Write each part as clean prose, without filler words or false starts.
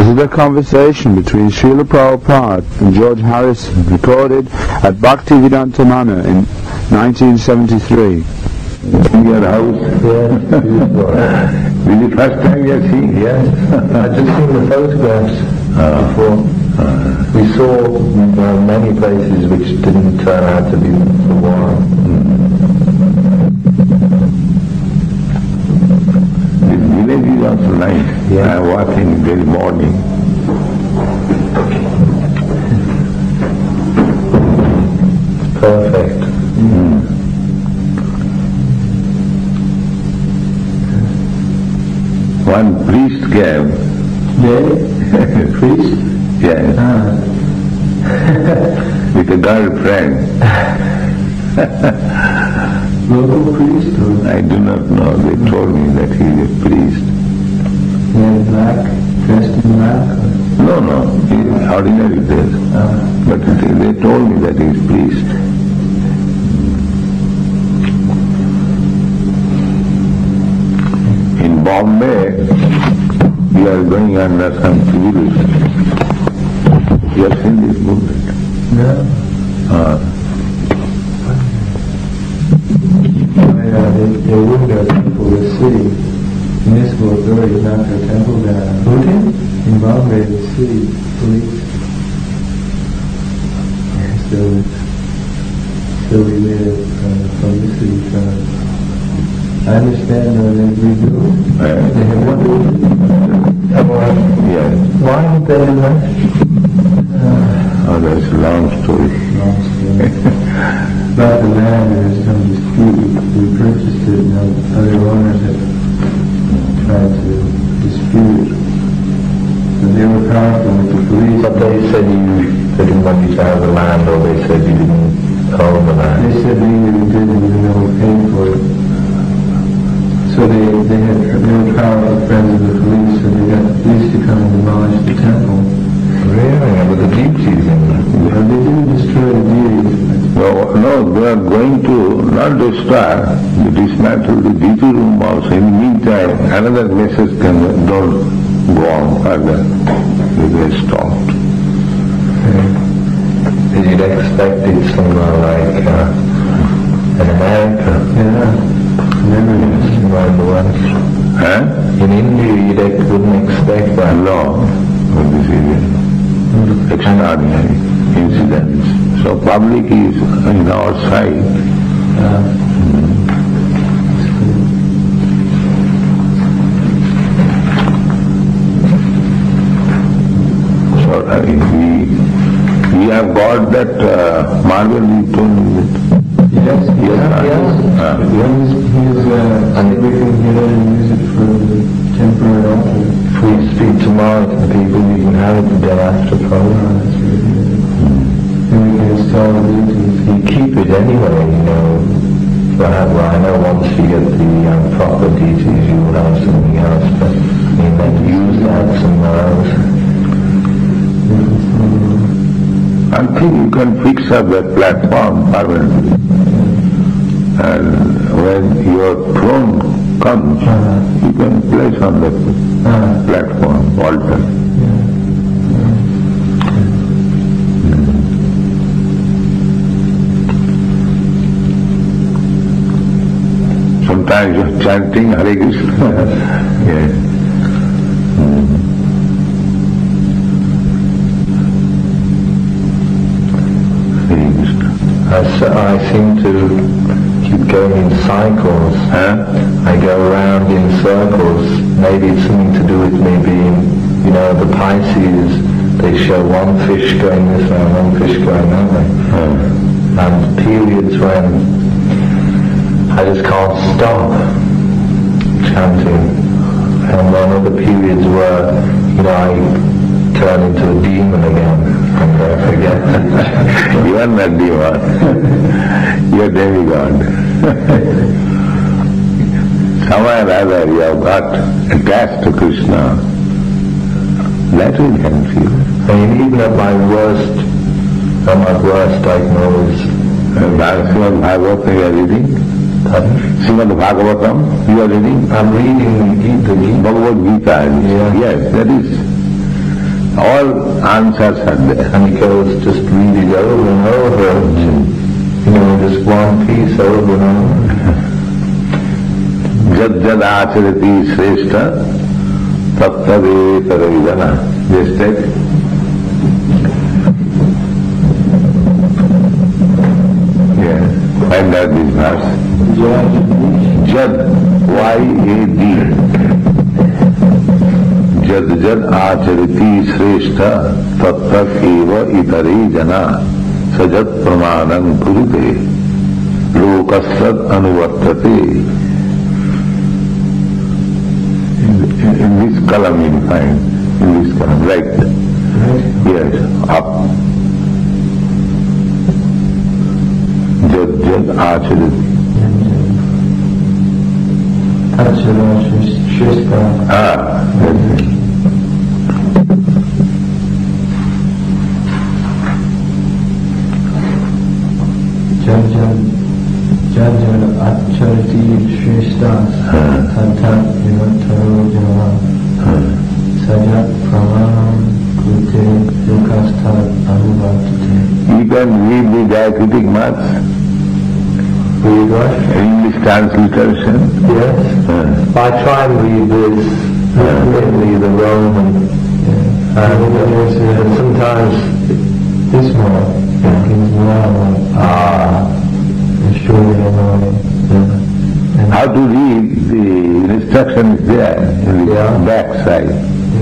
This is a conversation between Srila Prabhupada and George Harrison, recorded at Bhaktivedanta Manor in 1973. In your house? Yes, beautiful. This is the first time you are seeing? Yes, I've just seen the photographs before. We saw many places which didn't turn out to be the one. The village is also nice. Yeah. I walk in very morning. Perfect. One priest came. Yeah? Priest? Yes. With a girlfriend. Local priest? Or? I do not know. They told me that he is a priest. Yeah, black, dressed in black? No, he is ordinary dress. But they told me that he is priest. In Bombay, we are going under some civilization. You have seen this movement? No. They wouldn't have people to see. Municipal authorities knocked their temple down. Who did? In Bombay, the city police. So we made a publicity from I understand they redo it. They have what? Yes. Why did they do that? That's a long story. Long story. About the land, there was some dispute. We purchased it, and other owners had tried to dispute it. So they were powerful with the police. But they said they didn't want you to have the land, or they said you didn't own the land? They said either we didn't, even though we paid for it. So they were powerful friends of the police, so they got the police to come and demolish the temple. Really? But the deities in there? They didn't destroy the deities. No, they are going to not destroy, they dismantle the deity room also. In the meantime, another message can don't go on further. They get stopped. Did you expect it somewhere like in America? Yeah. Never around the West. In India, you wouldn't expect that. No. This is extraordinary incidents. So public is on our side. So we have got that marble we told you that. Yes. He is, and we can get it and use it for the temporary altar. If we speak tomorrow to the people, we can have it the day after Prabhupada. And we can install the deities. You keep it anyway, Well, I know once you get the proper deities, you will have something else, but then use that somewhere else. I think you can fix up that platform permanently. And when your throne comes, you can place on the platform, altar. Sometimes you're chanting Hare Krishna. Yes. Hare Krishna. I seem to keep going in cycles. I go around in circles. Maybe it's something to do with me being, the Pisces, they show one fish going this way and one fish going that way. And periods when I just can't stop chanting. And then other periods where, I turn into a demon again and I forget. You are not demon. You are demigod. Somewhere or other you have got attached to Krishna. That will help you. Even at my worst, I can always... Srimad Bhagavatam you are reading? Srimad Bhagavatam you are reading? I'm reading the Gita. Bhagavad-Gītā. Yes, that is all answers are there. And he goes, just read it over and over, just one piece over and over. Jad jad acharati shrestha tattadetaravidana. Just take. Yeah, find out this verse. Jad, Y-A-D. Jad jad acharati shrestha tattat eva itare jana sajat pramanam kurute lokasad anuvartate. In this column you find, in this column, right? Yes, up. Jad jad acharati. That's it. Jad acharati shreshtas tantat vinataro jana sajat pramanam krute lokastat anuvartate. You can read the diacritic marks. Read what? English transliteration. Yes. I try and read this, mainly the Roman, and sometimes this one is more surely annoying. How to read, the instruction is there in the back side.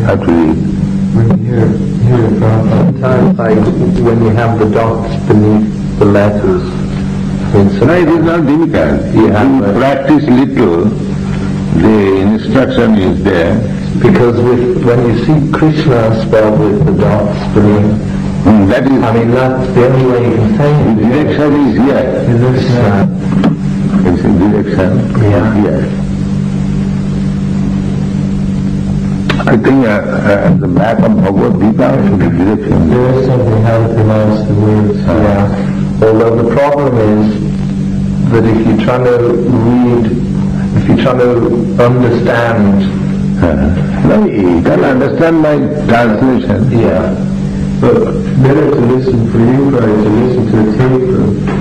How to read. Here, sometimes when you have the dots beneath the letters, No, it is not difficult. If you practice little, the instruction is there. Because when you see Krishna spelled with the dots beneath, that is, that's the only way you can say it. the direction is here. It's in direction here. I think at the back of Bhagavad-Gītā should be direction. There is something how to pronounce the words. Although the problem is that if you're trying to read, if you're trying to understand... No, you can understand my translation. But better to listen for you, probably to listen to a tape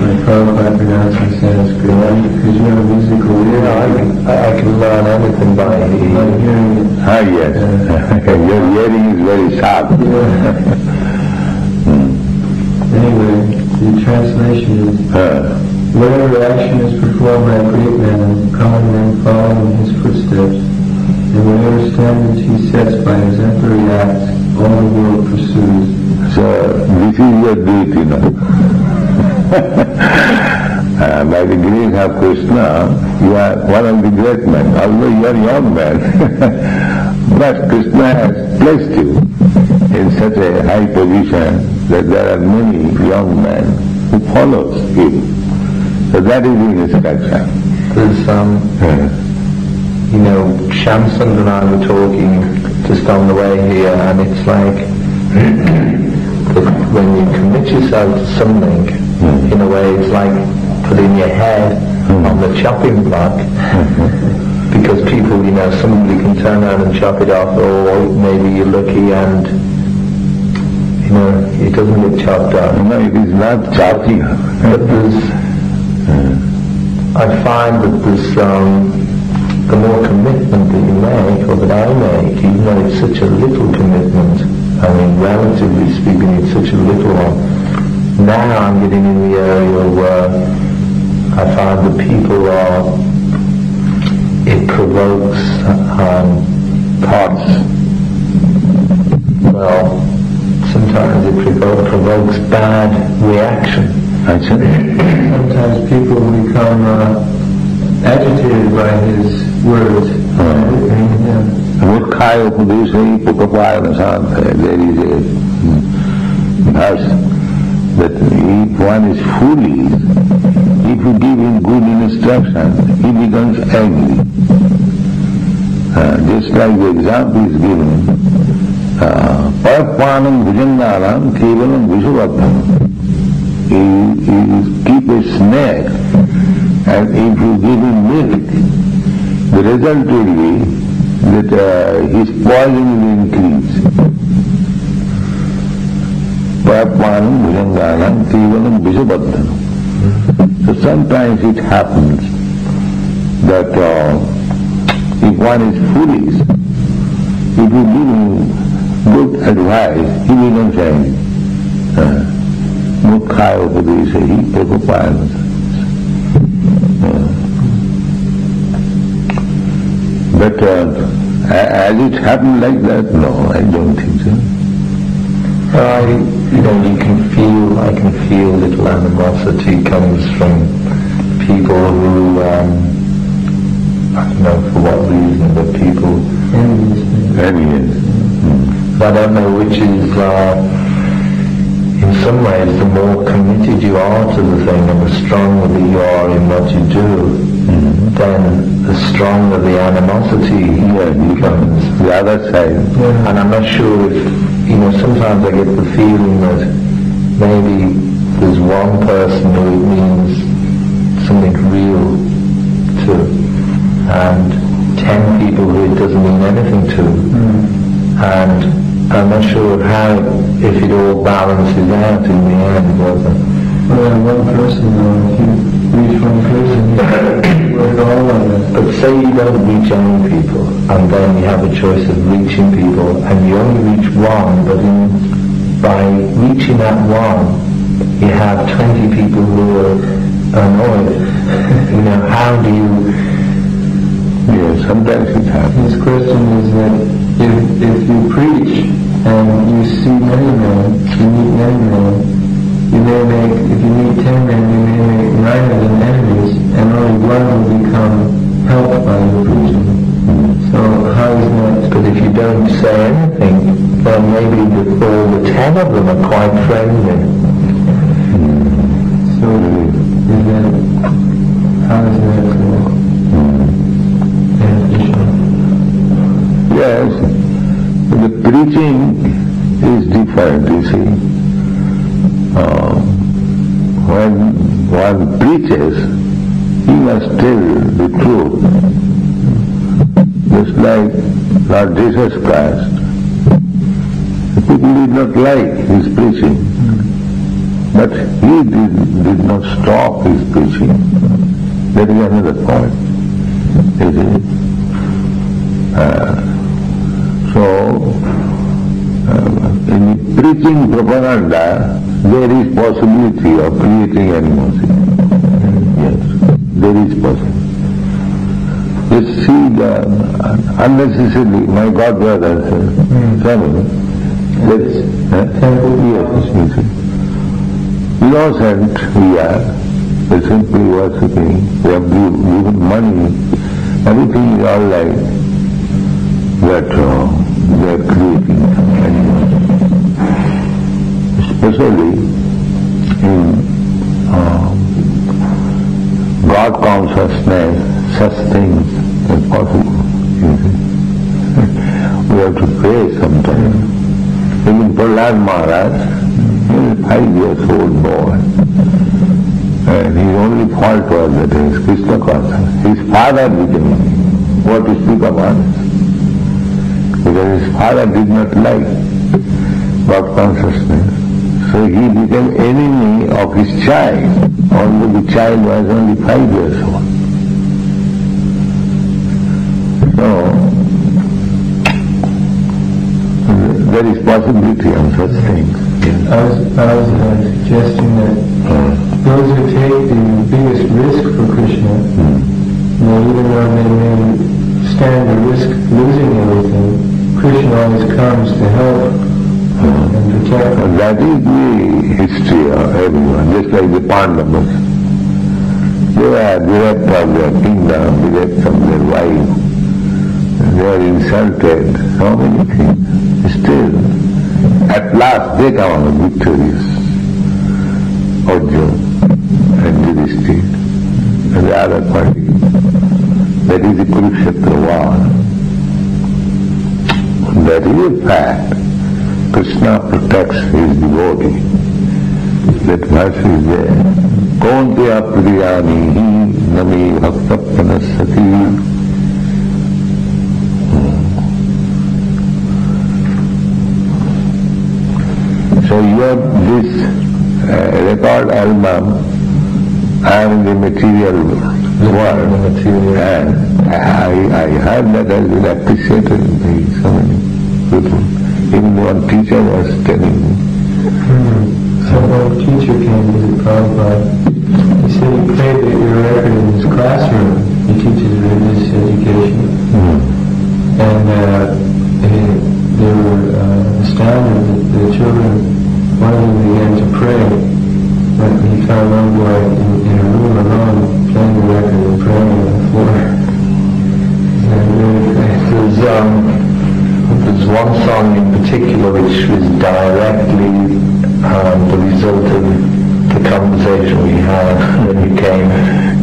like Prabhupada pronouncing Sanskrit, because you have a musical ear. I can learn anything by hearing it. Yes. Your hearing is very sharp. Anyway, the translation is, whatever action is performed by a great man, common men follow in his footsteps, and whatever standards he sets by exemplary acts, all the world pursues. So, this is your duty, by the grace of Krishna, you are one of the great men, although you are young man. But Krishna has placed you in such a high position that there are many young men who follow him. So that is the instruction. There's Shamsund and I were talking just on the way here, and it's like that when you commit yourself to something, in a way it's like putting your head on the chopping block, because people, somebody can turn around and chop it off, or maybe you're lucky and it doesn't get chopped off. No, it is not chopping. But I find that there's the more commitment that you make, or that I make, even though it's such a little commitment, relatively speaking, it's such a little one. Now I'm getting in the area where I find that people it provokes thoughts. Well, sometimes it provokes bad reaction. Sometimes people become agitated by his words. Murkhaya upudesai pukapaya santa. There is a verse that if one is foolish, if you give him good instruction, he becomes angry. Just like the example is given, Parappanam bhujangaram kevalam vishuvardhanam. You keep a snake, and if you give him milk, the result will be that his poison will increase. Bhutanam Kevalam Vishabadhanam. So sometimes it happens that if one is foolish, if you give him good advice, he will not say, Mukha Upadesha Prabhupada. But as it happened like that, no, I don't think so. I can feel little animosity comes from people who, I don't know for what reason, but people Envious. I don't know which is, in some ways, the more committed you are to the thing and the stronger you are in what you do, then the stronger the animosity becomes. The other side. And I'm not sure if, sometimes I get the feeling that maybe there's one person who it means something real to, and 10 people who it doesn't mean anything to. And I'm not sure if it all balances out in the end, whether... Well, one person though, if you reach one person, you work all of it. But say you don't reach any people, and then you have a choice of reaching people, and you only reach one, but by reaching that one, you have 20 people who are annoyed. How do you... Yes, sometimes it happens. His question is that if you preach and you see many men, you meet many men, you may make, if you meet 10 men, you may make 9 of them enemies, and only one will become helped by your preaching. So how is that? But if you don't say anything, then maybe all the 10 of them are quite friendly. So is that, how is that beneficial? Yes, the preaching is different, you see. When one preaches, he must tell the truth. Just like Lord Jesus Christ. The people did not like his preaching, but he did not stop his preaching. That is another point, you see. So, in the preaching propaganda, there is possibility of creating animosity. Yes, there is possibility. Let's see the unnecessarily, my godbrother, family. Yes, innocent we are, we're simply worshipping, we have given money, everything is all right, that they are creating animals. Especially in God consciousness, such things are possible. We have to pray sometimes. Even Prahlad Maharaj, he was a 5-year-old boy. And his only fault was that he is Krishna conscious. His father became, what to speak about it? Because his father did not like God consciousness. So he became enemy of his child, although the child was only 5 years old. So, there is possibility of such things. I was suggesting that those who take the biggest risk for Krishna, even though they may stand the risk of losing everything, Krishna always comes to help and protect them. That is the history of everyone, just like the Pandavas. They are bereft of their kingdom, bereft of their wife. They are insulted, so many things. Still, at last they come out victorious. Arjuna and Yudhishthira and the other party. That is the Kurukshetra war. That is a fact. Krishna protects his devotee. That verse is there. Konteya priyanihi nami bhaktapanasati. So you have this record album, I am in the material world. And I heard that has been appreciated by so many people. Even one teacher was telling me. So when a teacher came to visit Prabhupada, he said he played your record in his classroom. He teaches religious education. And they were astounded that the children, one of them began to pray, but he found one boy in a room alone playing the record and praying on the floor. There's one song in particular which was directly the result of the conversation we had when you came.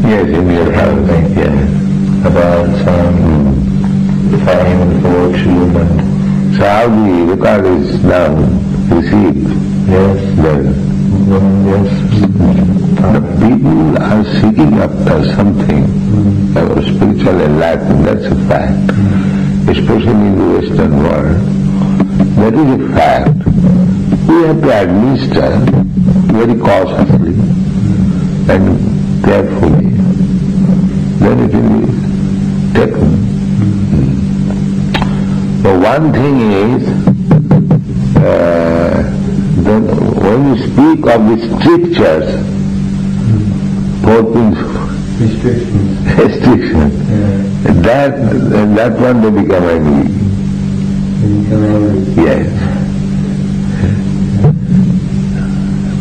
Yes, in your house. Yes. About fame and fortune and... So how the record is now received? Yes. Yes. The people are seeking after something, spiritual enlightenment, that's a fact. Especially in the Western world. That is a fact. We have to administer very cautiously and carefully. Then it will be taken. But one thing is, when you speak of the strictures, 14 restrictions, that one they become angry. Yes.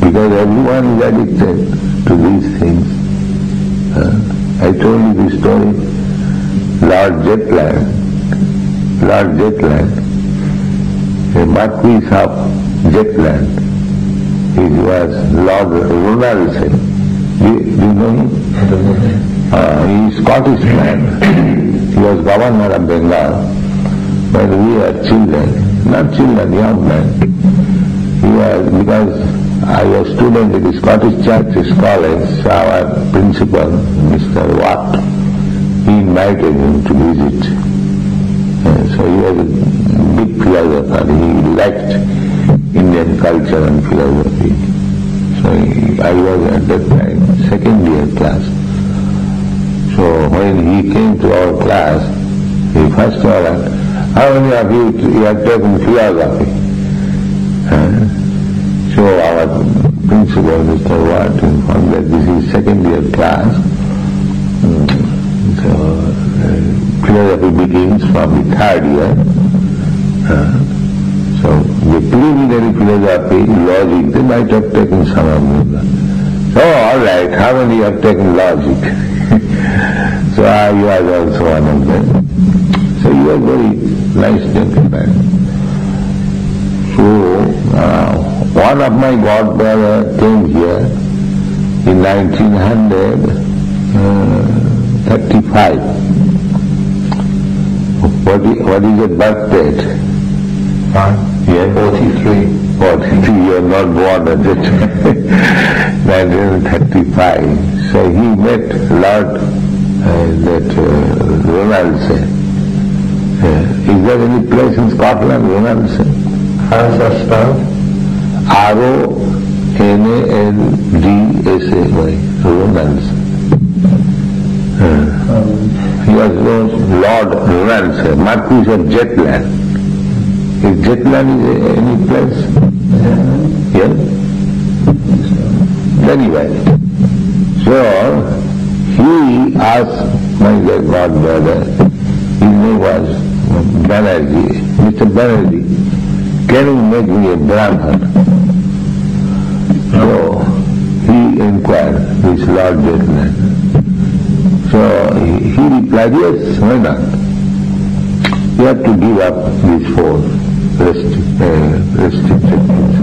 Because everyone is addicted to these things. I told you the story, Lord Jetland, a Marquis of Jetland. He was Lord Ronaldson. Do you know him? He is Scottish man. He was governor of Bengal. When we were children, not children, young men. He was, because I was student in the Scottish Church College, so our principal, Mr. Watt, he invited him to visit. So he was a big philosopher. He liked Indian culture and philosophy. So I was at that time second year class. So when he came to our class, he first told us, how many of you have taken philosophy? So our principal, Mr. Watt, informed that this is second year class. So philosophy begins from the third year. So the preliminary philosophy, logic, they might have taken some of them. So all right, how many have taken logic? So I was also one of them. So you are very nice gentleman. So one of my godbrother came here in 1935. What is the birth date? Yeah, 43. 43, you are not born at that time. 1935. So he met Lord Ronaldson. Is there any place in Scotland, Ronaldson? How is that spelled? R-O-N-A-L-D-S-A-Y, Ronaldson. He was Lord Ronaldson, Marquis of Jetland. Is Jetland any place? Yeah? Anyway, so he asked my godbrother, his name was Banerjee, Mr. Banerjee, can you make me a Brahman? So he inquired, this Lord Jetland. So he replied, yes, why not? You have to give up these four restricted things.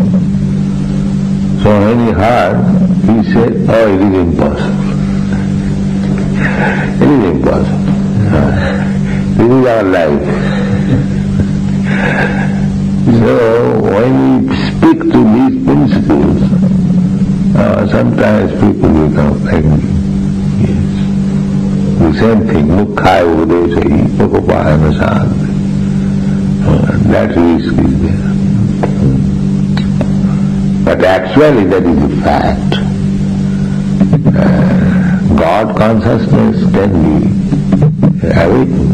So when he heard, he said, oh, it is impossible. It is impossible. This is our life. So when we speak to these principles, sometimes people become angry. Yes. The same thing, Mukkhaya Udesai, Pakopayana Sadhana. That risk is there. But actually that is a fact. God consciousness can be awakened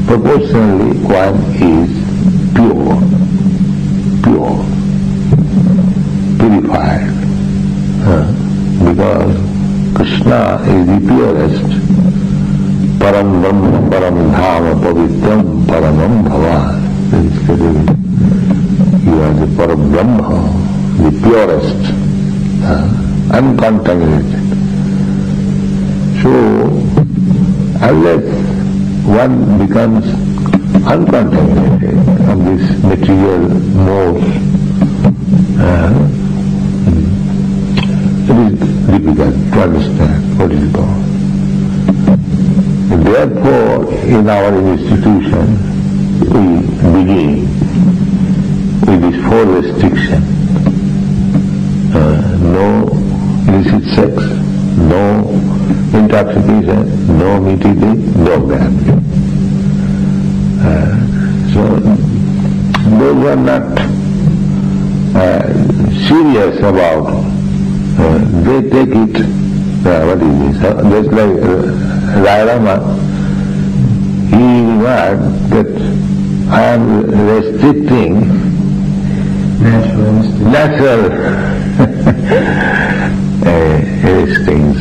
proportionately one is pure, purified. Because Krishna is the purest. Param Brahma, Param Dhama, Pavitram, Paramam Bhava. You are the Param Brahma, the purest, uncontaminated. So, unless one becomes uncontaminated from this material mode, it is difficult to understand what is God. Therefore, in our institution, we begin with this 4 restrictions. No illicit sex, no intoxication, no meat eating, no gambling. So, those who are not serious about, they take it, what is this? Just like Rama, he remarked that I am restricting natural instincts,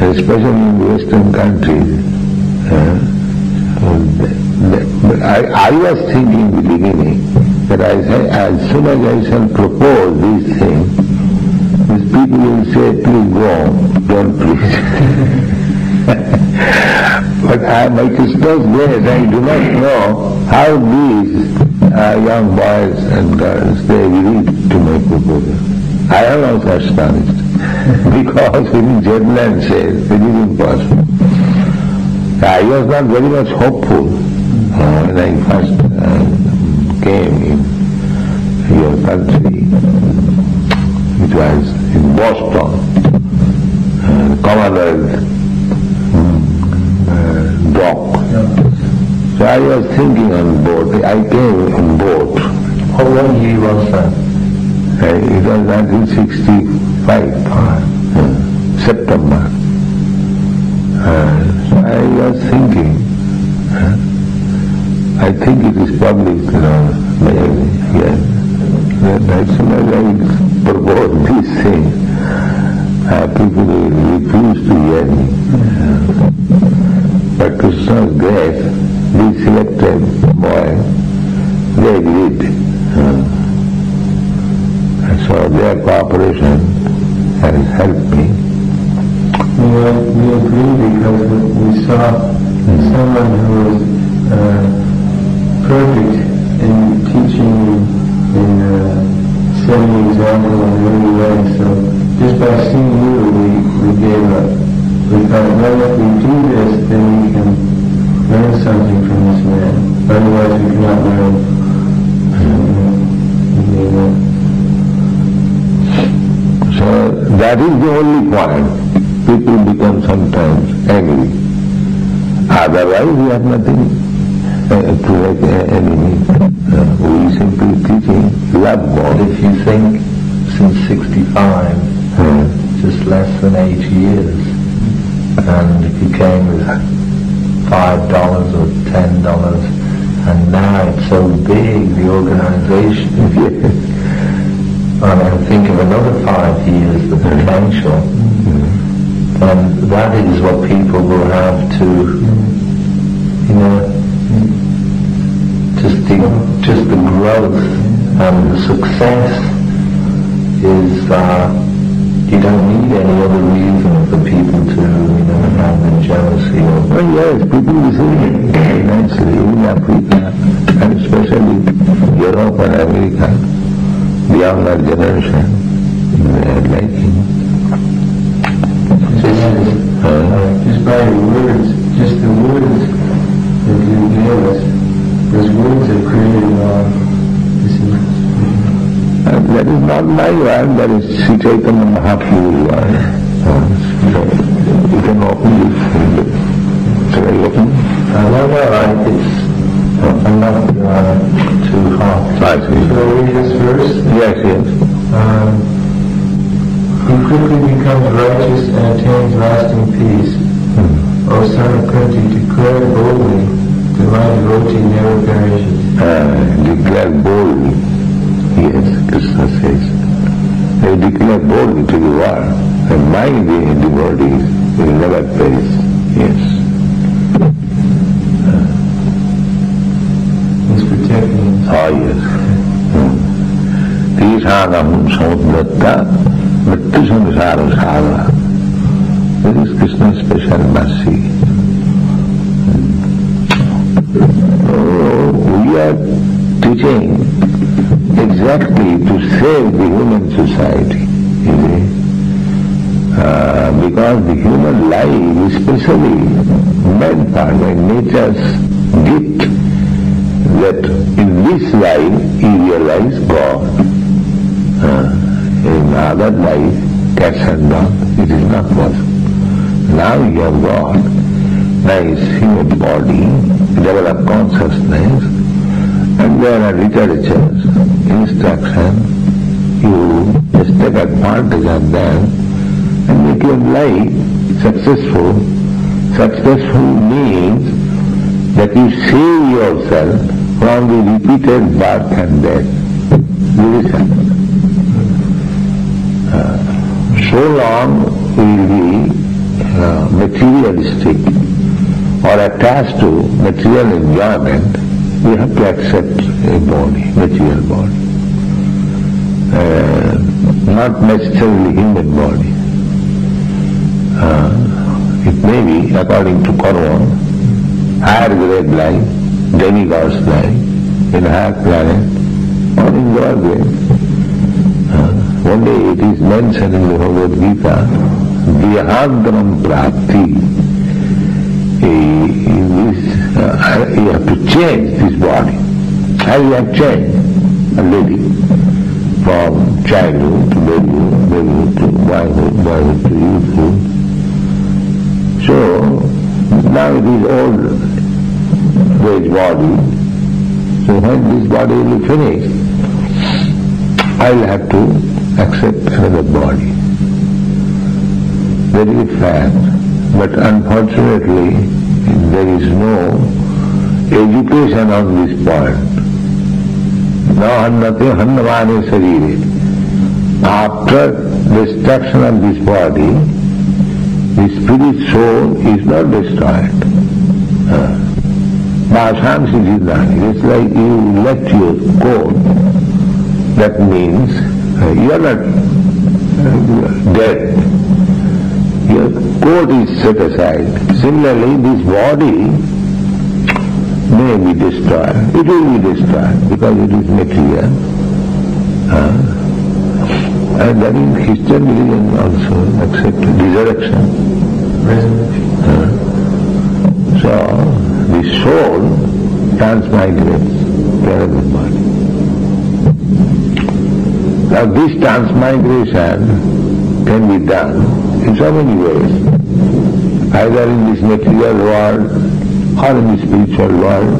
especially in Western countries. I was thinking in the beginning that as soon as I shall propose these things, these people will say, please go on, don't preach. But by Krishna's grace, I do not know how these young boys and girls, they agreed to my proposal. I am also astonished, because in Zetland says it is impossible. I was not very much hopeful when I first came in your country. It was in Boston, Commonwealth dock. So I was thinking on board. I came on board. How long year was that? It was 1965, September. So I was thinking, I think it is public, maybe, yes. As soon as I propose this thing, people will refuse to hear me. But Krishna's grace, this selected boy, they agreed. And so their cooperation has helped me. We agree because we saw someone who was perfect in teaching, in setting example in every way. So just by seeing you, we gave up. We thought, well, if we do this, then we can learn something from this man. Otherwise, we cannot learn. We gave up. So that is the only point. People become sometimes angry. Otherwise, we have nothing to make enemy. We simply teaching love more. If you think since 65, just less than 8 years, and if you came with $5 or $10, and now it's so big, the organization, and I think of another 5 years, the potential, and that is what people will have to, just the growth and the success is, you don't need any other reason for people to, have the jealousy or... Well, yes, people will say nicely in Africa, and especially Europe and America, the younger generation, they are liking. Just by your words, just the words that you gave us, those words have created this information. That is not my word, that is Sri Chaitanya Mahaprabhu's word. You can open this. Shall I open? No, it's and not too hard. I see. Shall I read this verse? Yes, yes. He quickly becomes righteous and attains lasting peace. O son of Kunti, declare boldly that my devotee never perishes. Declare boldly. Yes, Krishna says. They declare boldly to the world that my devotee will never perish. Yes. He's protecting us. Oh, yes. Tishanam samuddatta mrittu samsara sara. This is Krishna's special mercy. We are teaching exactly to save the human society, you see. Because the human life is specially meant for by nature's gift that in this life you realize God. In other life, cats and dogs, it is not possible. Now you have got nice human body, develop consciousness, and there are literatures, instruction, you just take advantage of them and make your life successful. Successful means that you save yourself from the repeated birth and death. Listen. So long we will be materialistic or attached to material enjoyment, we have to accept a body, material body. Not necessarily human body. It may be, according to Karma, higher grade life, demigod's life, in higher planet, or in lower grade. One day it is mentioned in the Bhagavad-Gītā, Dehandram Prapti. You have to change this body. As you have changed already from childhood to babyhood to boyhood to youthhood. So now it is old age body. So when this body will be finished, I will have to accept another body. That is a fact, but unfortunately there is no education on this point. Now hannate hannavane sarire. After destruction of this body, the spirit soul is not destroyed. Bhashamsi jiddhani. It's like you left your coat. That means you are not dead. Your coat is set aside. Similarly, this body may be destroyed. It will be destroyed because it is material. And that in Christian religion also accepted resurrection. So the soul transmigrates to another body. Now this transmigration can be done in so many ways, either in this material world or in the spiritual world.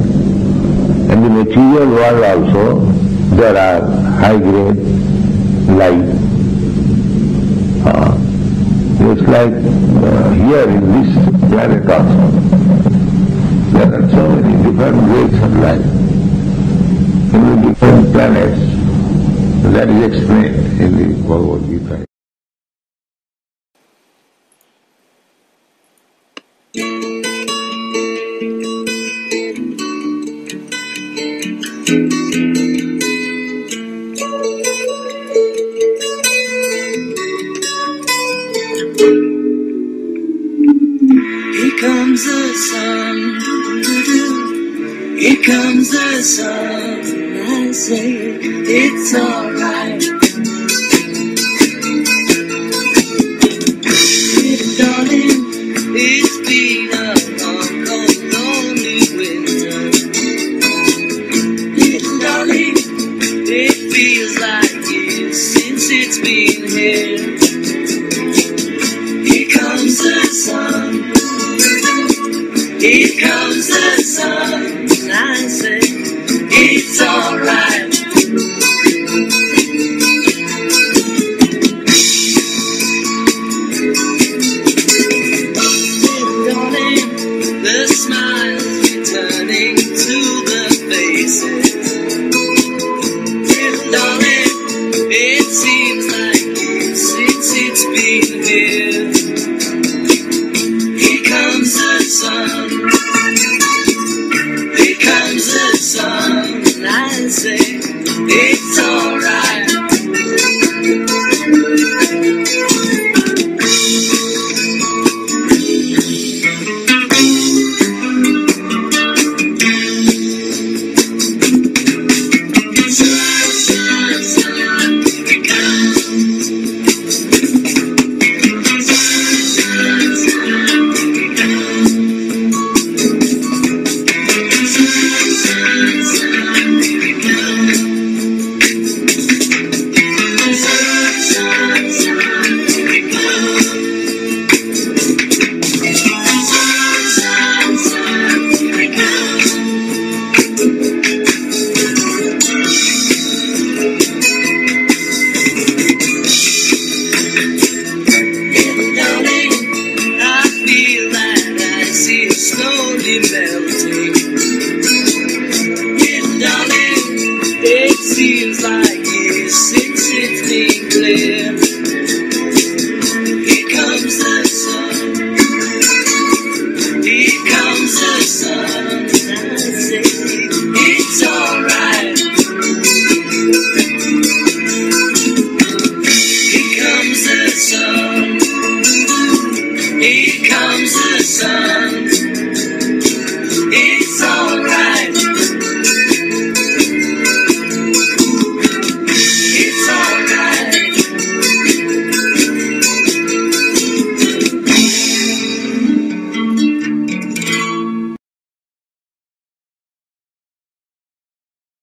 In the material world also there are high-grade life. It's like here in this planet also, there are so many different grades of life in the different planets. That is explained in the Bhagavad-Gītā. Here comes the sun, here comes the sun, I say it's alright. Darling, it's been a long, cold, lonely winter. Darling, it feels like years since it's been here. Here comes the sun, here comes the sun, I say it's alright. Darling, the smiles returning to the faces. Darling, it seems like years since it's been here. Here comes the sun. Here comes the sun. And I say, it's alright. Here comes the sun.